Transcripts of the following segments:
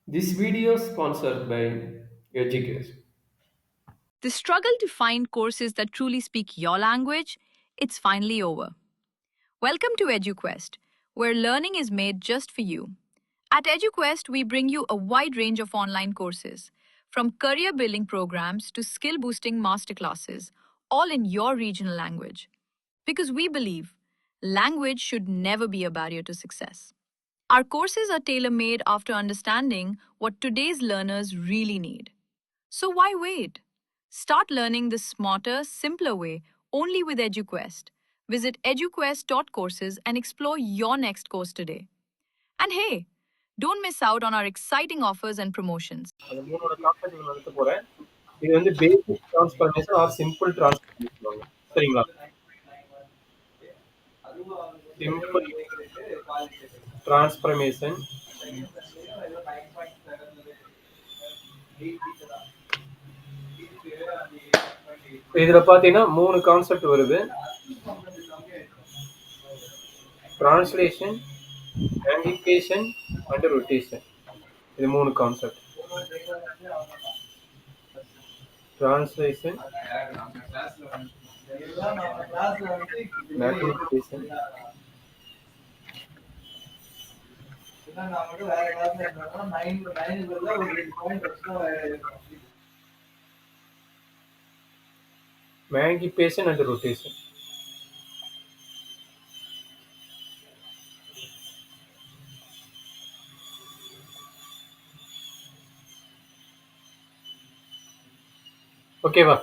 This video is sponsored by Educate. The struggle to find courses that truly speak your language, it's finally over. Welcome to EduQuest, where learning is made just for you. At EduQuest, we bring you a wide range of online courses, from career building programs to skill boosting masterclasses, all in your regional language. Because we believe language should never be a barrier to success. Our courses are tailor made after understanding what today's learners really need. So why wait? Start learning the smarter, simpler way only with EduQuest. Visit eduquest.courses and explore your next course today. And hey, don't miss out on our exciting offers and promotions. அந்த மூணோட concept நடத்த போறேன். இது வந்து basic transformation or simple transformation. சரிங்களா? Simple transformation. இதுல பாத்தீங்கன்னா மூணு concept வருது. டிரான்ஸ்லேஷன், ஆங்கிலிகேஷன் அண்ட் ரொட்டேஷன். இது மூணு கான்செப்ட். Translation, magnification, magnification and rotation. ஓகேவா?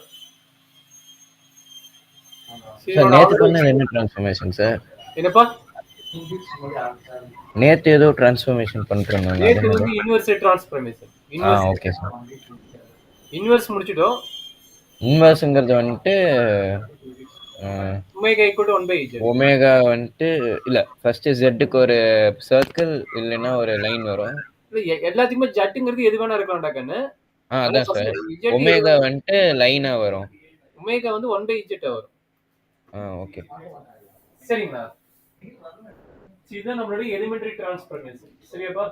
சார் நேத்து பண்ணது என்ன டிரான்ஸ்ஃபர்மேஷன் சார்? என்னப்பா? நேத்து ஏதோ டிரான்ஸ்ஃபர்மேஷன் பண்ணிருந்தாங்க. நேத்து வந்து universal transformation. Okay sir. Inverse முடிச்சிட்டோம். இன்வெர்ஸ்ங்கிறது வந்துட்டு omega equal to 1 by z. Omega வந்துட்டு இல்ல ஃபர்ஸ்ட் zக்கு ஒரு சர்க்கிள் இல்லைன்னா ஒரு லைன் வரும். எல்லாத்துக்குமே ஜட்டுங்கிறது எது வேணா இருக்கலாம்டா கண்ணு. அதான் சார். ஒமேகா வந்துட்டு லைனா வரும். ஒமேகா வந்து 1 பை z வரும். ஓகே. சரிங்களா? இதுதான் நம்மளோட எலிமெண்டரி டிரான்ஸ்ஃபர்மேஷன். சரியாப்பா?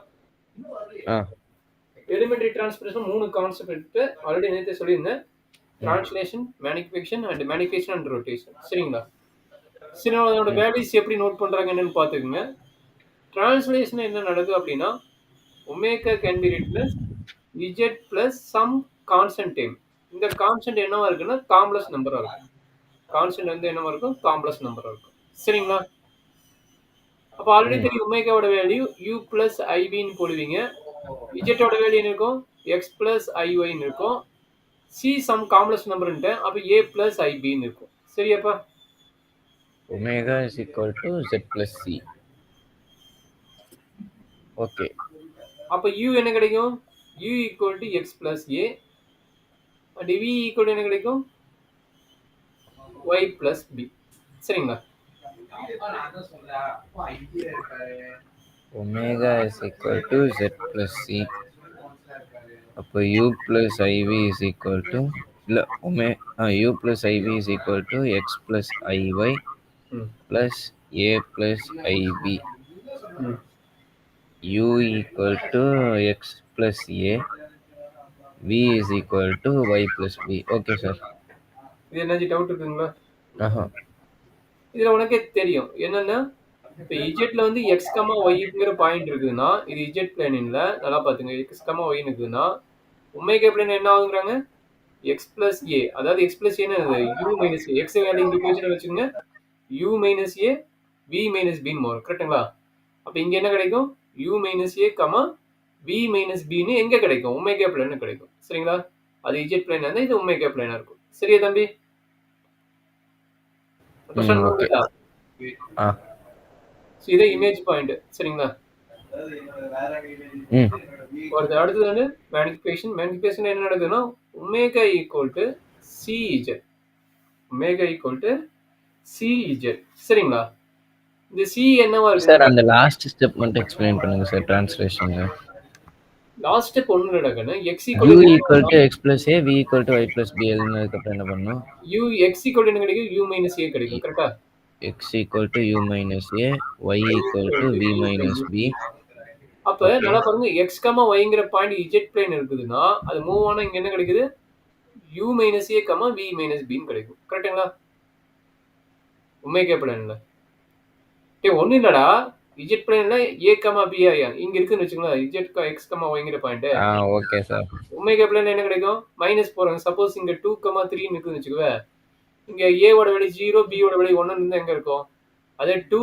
எலிமெண்டரி டிரான்ஸ்ஃபர்மேஷன் மூணு கான்செப்ட் ஆல்ரெடி நேத்தே சொல்லியிருந்தேன். Translation, magnification and rotation. சரிங்களா? சரி, அதோட வேல்யூஸ் எப்படி நோட் பண்றாங்கன்னு பாத்துக்கோங்க. டிரான்ஸ்லேஷன் என்ன நடக்குது அப்படின்னா, omega can be replace z plus some constant time. இந்த கான்ஸ்டன்ட் என்னவா இருக்குன்னா காம்ப்ளெக்ஸ் நம்பரா இருக்கும். கான்ஸ்டன்ட் வந்து என்னவா இருக்கும்? காம்ப்ளெக்ஸ் நம்பரா இருக்கும். சரிங்களா? அப்ப ஆல்ரெடி தெரியும் ஒமேகாவோட வேல்யூ u பிளஸ் ஐபின்னு போடுவீங்க. z ஓட வேல்யூ என்ன இருக்கும்? x பிளஸ் ஐஒய்ன்னு இருக்கும். c சம் காம்ப்ளெக்ஸ் நம்பர்ன்ட்டு அப்ப a பிளஸ் ஐபின்னு இருக்கும். சரியாப்பா? Omega is equal to z plus c. Okay. அப்ப u என்ன கிடைக்கும்? u equal to x plus a and v equal என்ன கிடைக்கும்? y plus b. சரிங்களா? Omega is equal to z plus c. அப்போ u plus iv is equal to இல்ல u plus iv is equal to x plus iy plus a plus ib. u equal to x plus a, v is equal to y plus b. Okay sir. இது என்ன doubt இருக்குங்களா? இதுல உனக்கே தெரியும் என்னன்னா, இப்ப இஜெட்ல வந்து எக்ஸ் கமா ஒய்ங்கிற பாயிண்ட் இருக்குதுன்னா இது இஜெட் பிளேன்ல நல்லா பாத்துங்க. எக்ஸ் கமா ஒய் இருக்குதுன்னா ஒமேகா பிளேன் என்ன ஆகுங்கிறாங்க? X plus a. அதாவது எக்ஸ் பிளஸ் ஏன்னு u minus a. X value இங்க வச்சுக்கோங்க. U minus a v minus பின்னு வரும். கரெக்டுங்களா? அப்ப இங்க என்ன கிடைக்கும்? U minus a comma v minus பின்னு எங்க கிடைக்கும்? ஒமேகா பிளேன் கிடைக்கும். சரிங்களா? அது இஜெட் பிளேன் இருந்தா இது ஒமேகா பிளேனா இருக்கும். சரியா தம்பி? இதே இமேஜ் பாயிண்ட். சரிங்களா? அடுத்தது வந்து மேனிஃபிகேஷன். மேனிஃபிகேஷன் என்ன நடக்குதுன்னா omega equal to c Z. Omega equal to c Z. சரிங்களா? இந்த சி என்னவா இருக்கு சார்? அந்த லாஸ்ட் ஸ்டெப் மட்டும் எக்ஸ்பிளைன் பண்ணுங்க சார் டிரான்ஸ்லேஷன்ல. லாஸ்ட் ஸ்டெப் ஒண்ணு நடக்குது. x u equal to x plus a, v equal to y plus b எழுதுனதுக்கு அப்புறம் என்ன பண்ணனும்? x equal to என்ன கிடைக்கும்? u minus a கிடைக்கும். கரெக்ட்டா? x equal to u minus a, y equal to v minus b அப்ப நல்லா பாருங்க எக்ஸ் கமா ஒய்ங்கிற பாயிண்ட் இஜெட் பிளேன் இருக்குதுன்னா அது மூவ் ஆனா இங்க என்ன கிடைக்குது u minus a comma v minus பின்னு கிடைக்கும். கரெக்டுங்களா? ஒமேகா பிளேன்ல ஒன்றும் இல்லடா இஜெட் பிளேன்ல ஏ கமா பி ஆயா இங்க இருக்குன்னு வச்சுங்களேன் இஜெட் எக்ஸ் கமா ஒய்ங்கிற பாயிண்ட் ஓகே சார். ஒமேகா பிளேன்ல என்ன கிடைக்கும் மைனஸ் போறாங்க. சப்போஸ் இங்க 2 கமா 3 இருக்குன்னு வச்சுக்கவே இங்க a ஓட வேல்யூ 0 b ஓட வேல்யூ 1 இருந்தா எங்க இருக்கும் அதே 2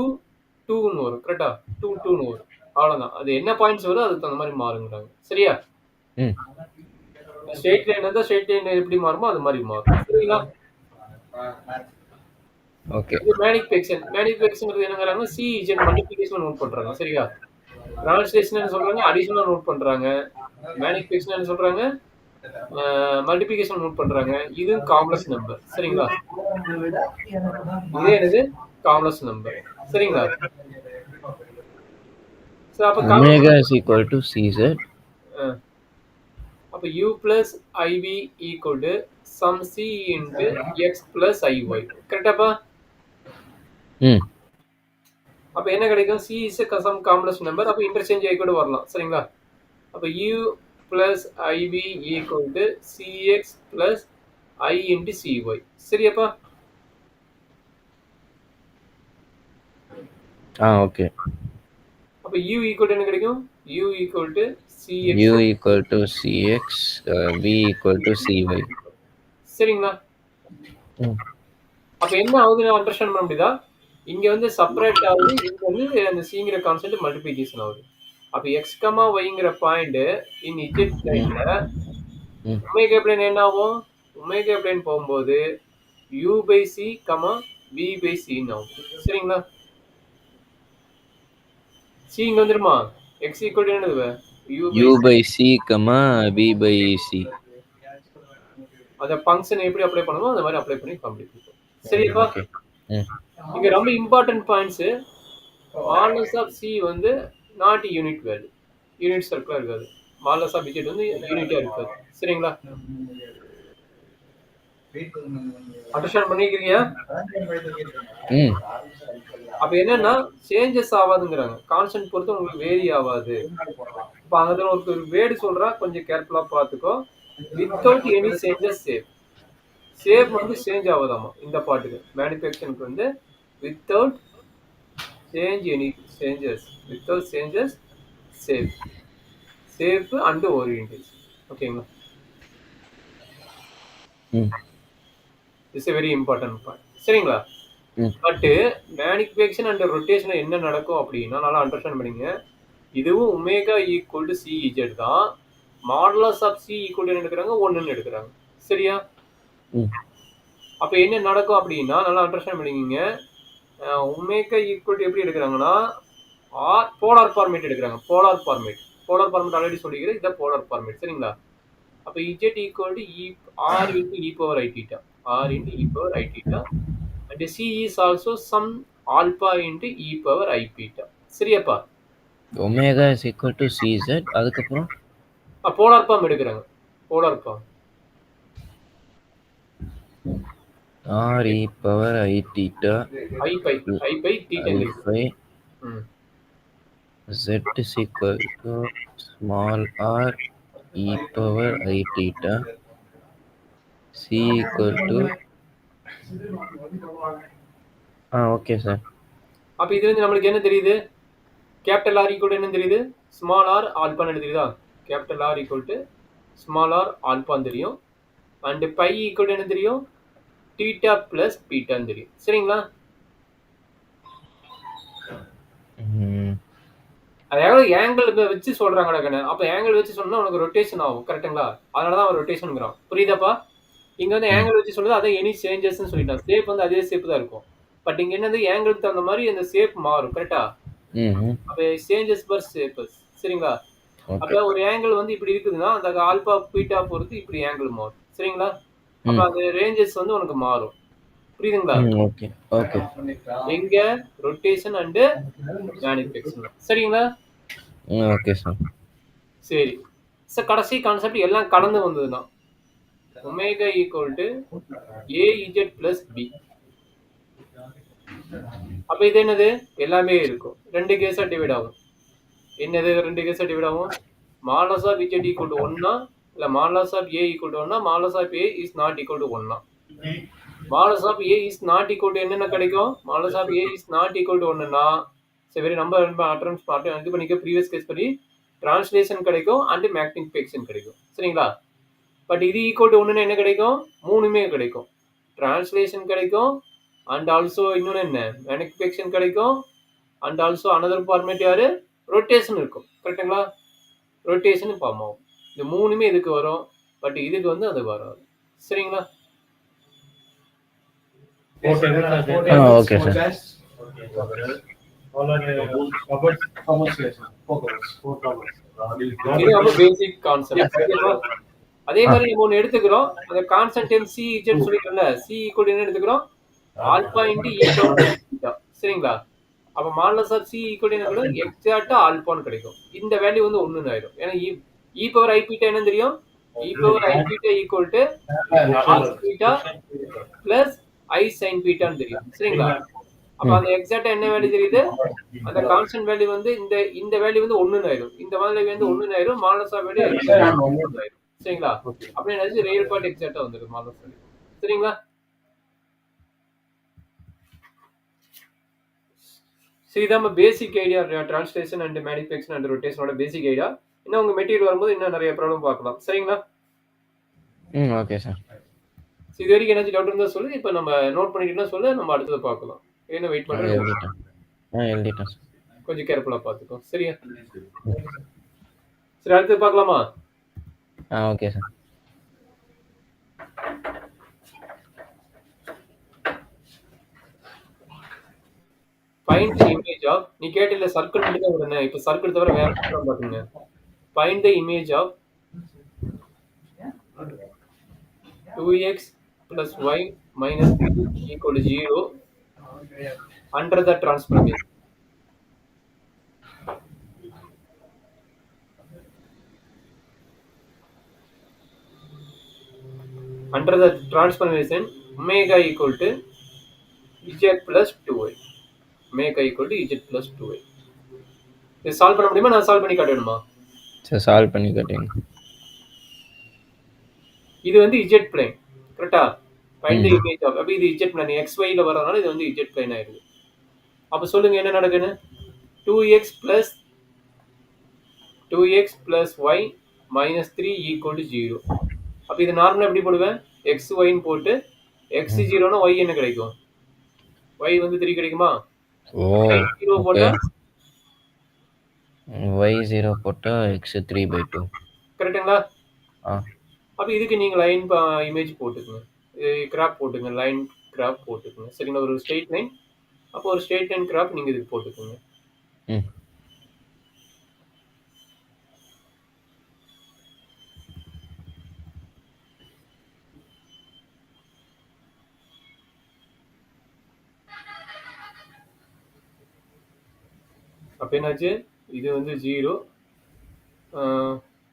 2ன்னு வரும். கரெக்டா 2 2ன்னு வரும். அவ்வளவுதான். அது என்ன பாயிண்ட்ஸ் வரும் அதுக்கு தகுந்த மாதிரி மாறுங்கிறாங்க. சரியா? ஸ்ட்ரெயிட் லைன் இருந்தா ஸ்ட்ரெயிட் லைன் எப்படி மாறுமோ அது மாதிரி மாறும். சரிங்களா? ஓகே. இது மேனிஃபெக்ஷன் என்னங்கறாங்க சி இஜெட் மல்டிப்ளிகேஷன் நோட் பண்றாங்க. சரியா? ட்ரான்ஸ்லேஷன் என்ன சொல்றாங்க அடிஷனல் நோட் பண்றாங்க. மேனிஃபெக்ஷன் என்ன சொல்றாங்க மல்டிப்ளிகேஷன் நோட் பண்றாங்க. இது காம்ப்ளெக்ஸ் நம்பர். சரிங்களா? இதே என்னது காம்ப்ளெக்ஸ் நம்பர். சரிங்களா? சோ அப்ப omega is equal to cz. அப்ப u plus iv equal to sum c into x plus iy. கரெக்டாப்பா? அப்ப என்ன கிடைக்கும் c is a some complex number. அப்ப இன்டர்சேஞ்ச் ஆகி கூட வரலாம். சரிங்களா? அப்ப u plus iv equal to cx plus I into cy. சரியாப்பா? ஓகே. அப்ப u equal to என்ன கிடைக்கும் u equal to cx u equal to cx v equal to cy. சரிங்களா? அப்ப என்ன ஆகுதுன்னு அண்டர்ஸ்டாண்ட் பண்ண முடியுதா? இங்க வந்து செப்பரேட் ஆகுது. இங்க வந்து அந்த cங்கிற கான்ஸ்டன்ட் மல்டிப்ளிகேஷன் ஆகுது. அப்ப x, yங்கிற பாயிண்ட் இன் இஜெட் பிளேன்ல ஒமேகா பிளேன் என்ன ஆகும்? ஒமேகா பிளேன் போகும்போது u by c, v by c ஆகும். சரிங்களா? c இங்க வந்துருமா? x equal to என்னது? u by c, v by c. அத ஃபங்க்ஷன் எப்படி அப்ளை பண்ணுமோ அந்த மாதிரி அப்ளை பண்ணி கம்ப்ளீட் பண்ணுவோம். சரிப்பா? இங்க ரொம்ப important points modulus of c வந்து நாட் யூனிட் வேல்யூ. யூனிட் சர்க்கிளா இருக்காது. மாடுலஸ் ஆஃப் z வந்து யூனிட்டா இருக்காது. சரிங்களா? அண்டர்ஸ்டாண்ட் பண்ணிக்கிறீங்க? அப்ப என்னன்னா சேஞ்சஸ் ஆகாதுங்கறாங்க. கான்ஸ்டன்ட் பொறுத்து உங்களுக்கு வேரி ஆகாது. இப்ப அங்க ஒரு வேர்ட் சொல்றா கொஞ்சம் கேர்ஃபுல்லா பாத்துக்கோ. Without any changes shape. Shape வந்து சேஞ்ச் ஆகாதாமா இந்த பாட்டுக்கு. மேனிஃபெக்சனுக்கு வந்து without change any changes. Without changes shape. Shape and orientation. ஓகேங்களா? It's a very important point. சரிங்களா? பட் மேனிஃபெக்சன் அண்ட் ரொட்டேஷன் என்ன நடக்கும் அப்படின்னா நல்லா அண்டர்ஸ்டாண்ட் பண்ணீங்க. இதுவும் omega equal to c z தான். Modulus of c equal to எடுக்கிறாங்க 1ன்னு எடுக்கிறாங்க. சரியா? அப்ப என்ன நடக்கும் அப்படின்னா நல்லா அண்டர்ஸ்டாண்ட் பண்ணிக்கீங்க. ஒமேகா ஈக்குவல் டு எப்படி எடுக்கிறாங்கன்னா போலார் ஃபார்மேட் எடுக்கிறாங்க. போலார் ஃபார்மேட் ஆல்ரெடி சொல்லிக்கிறேன். இதான் போலார் ஃபார்மேட். சரிங்களா? அப்ப Z equal to r into e power i theta. r into e power i theta. And c is also some alpha into e power i theta. சரியாப்பா? Omega is equal to cz. அதுக்கப்புறம் polar form எடுக்கிறாங்க. Polar form r e power i theta i pi theta z is equal to small r e power i theta c equal to okay sir. அப்ப இது வந்து நம்மளுக்கு என்ன தெரியுது? Capital R equal என்ன தெரியுது? ஸ்மால் r ஆல்பான்னு தெரியுதா? Capital R equal to small r ஆல்பான்னு தெரியும். அண்ட் பை ஈக்குவல் என்ன தெரியும்? தீட்டா பிளஸ் பீட்டான்னு தெரியும். சரிங்களா? அதாவது ஆங்கிள் வச்சு சொல்றாங்கடா கண்ணு. அப்ப ஆங்கிள் வச்சு சொன்னா உனக்கு ரொட்டேஷன் ஆகும். கரெக்ட்டுங்களா? அதனாலதான் அவன் ரொட்டேஷன்ங்கிறான். புரியுதாப்பா? இங்க வந்து ஆங்கிள் வச்சு சொல்றது அதை எனி சேஞ்சஸ்ன்னு சொல்லிட்டான். ஷேப் வந்து அதே ஷேப் தான் இருக்கும். பட் இங்க என்னது ஆங்கிளுக்கு தகுந்த மாதிரி அந்த ஷேப் மாறும். கரெக்டா? அப்ப சேஞ்சஸ் பர் ஷேப்பஸ். சரிங்களா? அப்ப ஒரு ஆங்கிள் வந்து இப்படி இருக்குதுன்னா அந்த ஆல்பா பீட்டா பொறுத்து இப்படி ஆங்கிள் மாறும். சரிங்களா? அப்ப அந்த ரேஞ்சஸ் வந்து உனக்கு மாறும். புரியுதுங்களா? Okay okay. எங்க ரொட்டேஷன் அண்ட் மேனிஃபெக்சன். சரிங்களா? Okay sir. சரி. சார் கடைசி கான்செப்ட் எல்லாம் கடந்து வந்ததுதான். Omega equal to AZ plus B. அப்ப இது என்னது? எல்லாமே இருக்கும். ரெண்டு கேஸா டிவைட் ஆகும். என்னது ரெண்டு கேஸ் டிவைட் ஆகும்? மாலஸ் ஆஃப் z equal to 1 இல்ல மாலஸ் of a equal to 1 modulus of a is not equal to 1 modulus of a is not equal to என்னென்ன கிடைக்கும்? Modulus of a is not equal to 1னா சரி நம்ம அட்டரன்ஸ் பார்த்து இது பண்ணிக்க ப்ரீவியஸ் கேஸ் படி டிரான்ஸ்லேஷன் கிடைக்கும் அண்ட் மேக்னிஃபிகேஷன் கிடைக்கும். சரிங்களா? பட் இது ஈக்குவல் டு 1னா என்ன கிடைக்கும்? மூணுமே கிடைக்கும். டிரான்ஸ்லேஷன் கிடைக்கும் அண்ட் ஆல்சோ இன்னொன்று என்ன மேக்னிஃபிகேஷன் கிடைக்கும் அண்ட் ஆல்சோ அனதர் ஃபார்மேட் யாரு ரொட்டேஷன் இருக்கும். கரெக்டுங்களா? ரொட்டேஷன் ஃபார்ம் ஆகும். இந்த மூணுமே இதுக்கு வரும் பட் இதுக்கு வந்து அது வராது. சரிங்களா? Okay sir. இது ரொம்ப பேசிக் கான்செப்ட். அதே மாதிரி நம்ம ஒன்று எடுத்துக்கிறோம் அந்த கான்ஸ்டன்ட் சி இஜெட் சொல்லிட்டோம்ல சி ஈக்குவல் என்ன எடுத்துக்கிறோம் ஆல்பா இன்டு இ பவர். சரிங்களா? அப்ப மாடலஸ் ஆஃப் சி ஈக்குவல் என்ன கிடைக்கும் எக்ஸாக்ட்டா ஆல்பான்னு கிடைக்கும். இந்த வேல்யூ வந்து 1 ஆயிடும். ஏன்னா இ பவர் ஐ பீட்டா என்ன தெரியும்? E power i beta equal to cos beta plus i sine பீட்டான்னு தெரியும். சரிங்களா? அப்ப அந்த எக்ஸாக்ட்டா என்ன வேல்யூ தெரியுது? அந்த கான்ஸ்டன்ட் வேல்யூ வந்து இந்த வேல்யூ வந்து 1 ஆயிடும். இந்த வேல்யூ வந்து 1 ஆயிடும். மாடலஸ் ஆஃப் வேல்யூ 1 ஆயிடும். சரிங்களா? அப்படியே நினைச்சு ரியல் பார்ட் எக்ஸாக்ட்டா வந்துடும் மாடலஸ் வேல்யூ. சரிங்களா? சரி இதான் basic idea translation and magnification and ரொட்டேஷனோட பேசிக் ஐடியா. இன்னும் உங்க மெட்டீரியல் வரும்போது இன்னும் நிறைய ப்ராப்ளம் பார்க்கலாம். சரிங்களா? Okay sir. இது வரைக்கும் ஏதாச்சும் டவுட் இருந்தா சொல்லு. இப்போ நம்ம நோட் பண்ணிக்கிட்டா சொல்லு, நம்ம அடுத்தது பார்க்கலாம். என்ன வெயிட் பண்றேன். எழுதிட்டேன். கொஞ்சம் கேர்ஃபுல்லா பார்த்துக்கோ. சரியா? சரி அடுத்து பார்க்கலாமா? Okay sir. Find the image of நீ கேட்டில சர்க்கிள் மட்டும் தான் வருது. இப்போ சர்க்கிள் தவிர வேற ப்ராப்ளம் பாருங்க. Find the image of 2x plus y minus 3 equal to 0 under the transformation. Under the transformation omega equal to z plus 2y. omega equal to z plus 2y. இது solve பண்ண முடியுமா? நான் solve பண்ணி காட்டணுமா? சரி solve பண்ணி காட்டுங்க. இது வந்து z plane. கரெக்ட்டா? find the image of அப்ப இது z plane xy ல வரதுனால இது வந்து z plane ஆயிருது. அப்ப சொல்லுங்க என்ன நடக்குன்னு? 2x plus y minus 3 equal to 0. அப்ப இது நார்மலா எப்படி போடுவேன்? x y ன்னு போட்டு x 0 னா y என்ன கிடைக்கும்? y வந்து 3 கிடைக்குமா? ஓ 0 போட்டா y 0 போட்டா x 3/2. கரெக்ட்டுங்களா? அப்ப இதுக்கு நீங்க லைன் இமேஜ் போட்டுக்கங்க. கிராப் போட்டுங்க. லைன் கிராப் போட்டுக்கங்க. சரிங்களா? ஒரு ஸ்ட்ரெயிட் லைன். அப்போ ஒரு ஸ்ட்ரெயிட் லைன் கிராப் நீங்க இதுக்கு போட்டுக்கங்க. அப்ப என்னாச்சு? இது வந்து 0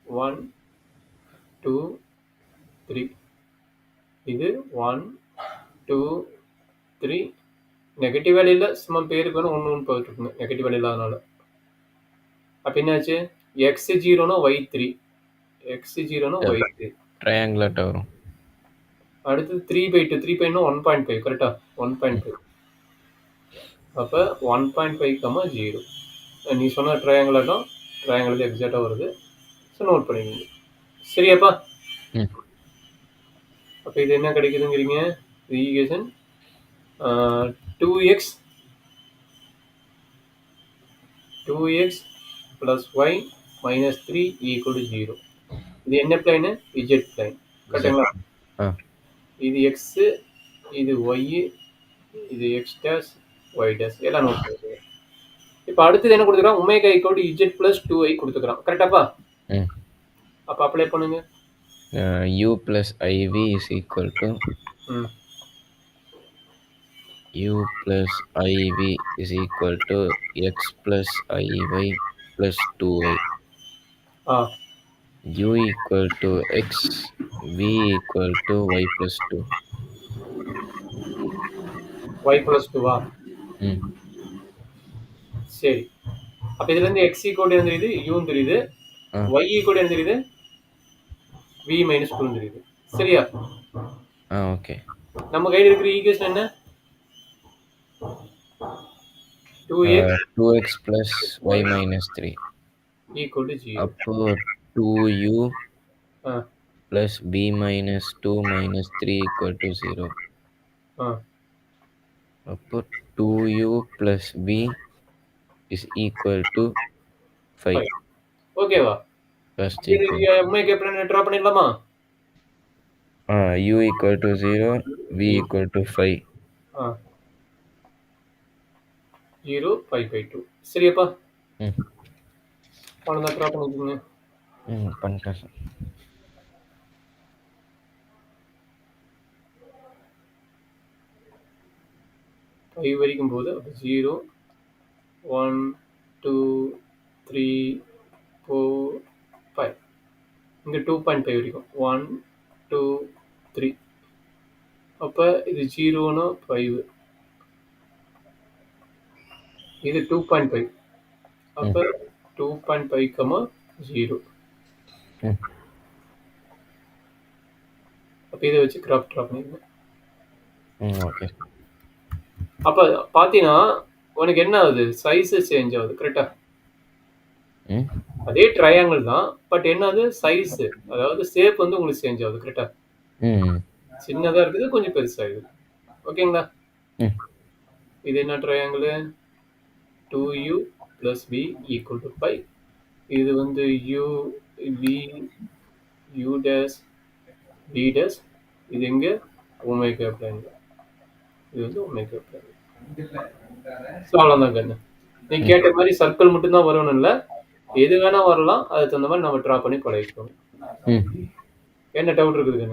1 2 3 இது 1 2 3 நெகட்டிவ் வேல்யூ இல்ல சும்மா பேருக்கு வேணும் 1 1 போட்டுருக்குங்க நெகட்டிவ் வேல்யூ இல்லாதனால. அப்ப என்னாச்சு? x 0 னா y 3 x 0 னா y 3 ட்ரையாங்குலர் வரும். அடுத்து 3/2 3 னா 1.5 கரெக்ட்டா? 1.5 அப்ப 1.5, 0 நீ சொன்ன ட்ரையாங்குலர் தான் ட்ரையாங்குலர் எக்ஸாக்ட்டா வருது. ஸோ நோட் பண்ணிக்கோங்க. சரியாப்பா? அப்ப இது என்ன கிடைக்குதுங்கிறீங்க? Equation 2x plus y minus 3 equal to 0. இது என்ன பிளைன்? z plain. கரெக்ட்டுங்களா? இது x, இது y, இது x dash, y dash எல்லாம் நோட் பண்ணிக்கோங்க. இப்போ அடுத்தது என்ன கொடுத்துக்கிறான்? Omega equal to z plus 2y கொடுத்துக்கிறான். கரெக்டாப்பா? அப்ப அப்ளை பண்ணுங்க. u plus iv is equal to u plus iv is equal to x plus iy plus 2y. u equal to x, v equal to y plus 2. y plus 2 சரி அப்ப இதுல இருந்து x equal என்ன தெரியுது? u தெரியுது. y equal என்ன தெரியுது? v minus 2 தெரியுது. சரியா? ஓகே. நம்ம கையில இருக்கிற ஈக்குவேஷன் என்ன? 2x plus y minus 3 equal to 0. அப்போ 2u plus b minus 2 minus 3 equal to 0. அப்போ 2u plus b is equal to 5. ஓகேவா? First இது எம்ஐக்கு எப்படி ட்ரா பண்ணிடலாமா? u equal to 0, v equal to 5. 0, 5/2. சரியாப்பா? அவ்வளோதான் ட்ரா பண்ணிக்கோங்க. பண்ணிட்டேன் சார். ஃபைவ் வரைக்கும் போது 0, 1, 2, 3, 4, 5. இங்கே 2.5 வரைக்கும் 1, 2, 3. அப்போ இது 0னா 5. இது 2.5. அப்போ 2.5, 0. அப்போ இதை வச்சு கிராஃப் ட்ரா பண்ணிடுங்க. ஓகே. அப்போ பார்த்தீங்கன்னா உனக்கு என்ன ஆகுது? சைஸு சேஞ்ச் ஆகுது. கரெக்டா? அதே ட்ரையாங்கிள் தான், பட் என்னது? சைஸு, அதாவது ஷேப் வந்து உங்களுக்கு சேஞ்ச் ஆகுது. கரெக்டா? சின்னதாக இருக்குது, கொஞ்சம் பெருசாகுது. ஓகேங்களா? இது என்ன triangle? 2u plus v equal to 5. இது வந்து u, v, u dash, v dash. இது எங்க? Omega plane. இது வந்து ஒமேகா பிளேன். ஸோ அவ்வளோதான் கண்ணு. நீ கேட்ட மாதிரி சர்க்கிள் மட்டும்தான் வரணும் இல்லை, எது வேணா வரலாம். அதுக்கு தகுந்த மாதிரி நம்ம ட்ரா பண்ணி பழகிக்கணும். என்ன டவுட் இருக்குது கண்ணு?